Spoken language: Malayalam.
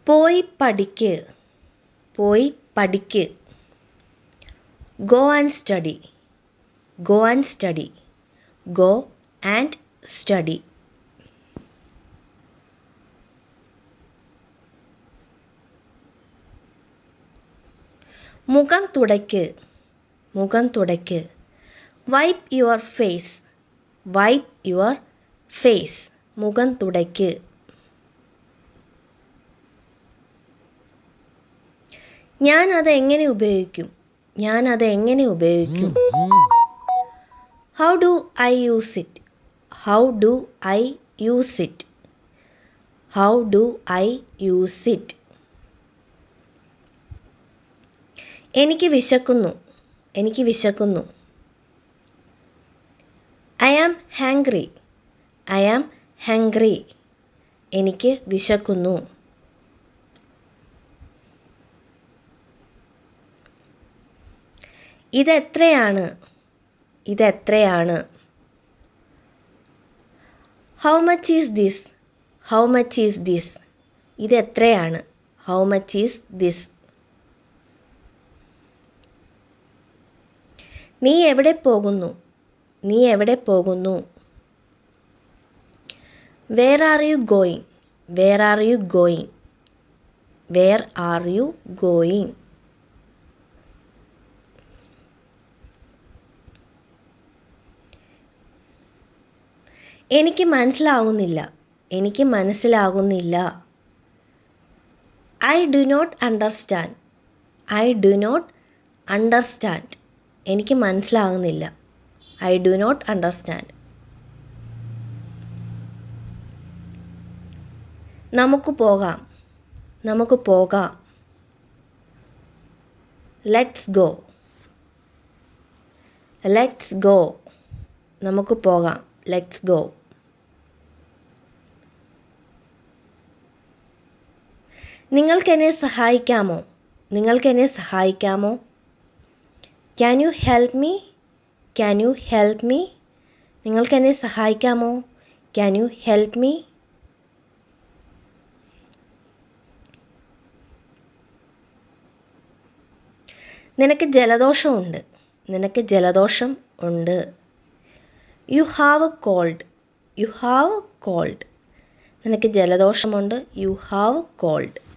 പോയി പഠിക്ക് പോയി പഠിക്ക്. Go and study go and study go and study. മുഖം തുടയ്ക്ക് മുഖം തുടയ്ക്ക്. Wipe your face wipe your face. മുഖം തുടയ്ക്ക്. ഞാൻ അത് എങ്ങനെ ഉപയോഗിക്കും ഞാൻ അത് എങ്ങനെ ഉപയോഗിക്കും. How do I use it how do I use it how do I use it. എനിക്ക് വിശക്കുന്നു എനിക്ക് വിശക്കുന്നു. I am hungry I am hungry. എനിക്ക് വിശക്കുന്നു. ഇതെത്രയാണ് ഇതെത്രയാണ്. How much is this how much is this. ഇതെത്രയാണ് ഹൗ മച്ച് ഈസ് ദിസ്. നീ എവിടെ പോകുന്നു നീ എവിടെ പോകുന്നു. Where are you going where are you going where are you going. എനിക്ക് മനസ്സിലാകുന്നില്ല എനിക്ക് മനസ്സിലാകുന്നില്ല. I do not understand I do not understand. എനിക്ക് മനസ്സിലാകുന്നില്ല ഐ ഡു നോട്ട് അണ്ടർസ്റ്റാൻഡ്. നമുക്ക് പോകാം നമുക്ക് പോകാം. Let's go let's go. നമുക്ക് പോകാം ലെറ്റ്സ് ഗോ. നിങ്ങൾക്കെന്നെ സഹായിക്കാമോ നിങ്ങൾക്കെന്നെ സഹായിക്കാമോ. Can you help me can you help me. നിങ്ങൾക്കെന്നെ സഹായിക്കാമോ ക്യാൻ യു ഹെൽപ്പ് മീ. നിനക്ക് ജലദോഷമുണ്ട് നിനക്ക് ജലദോഷം ഉണ്ട്. You have a cold you have a cold. നിനക്ക് ജലദോഷമുണ്ട് യു ഹാവ് കോൾഡ്.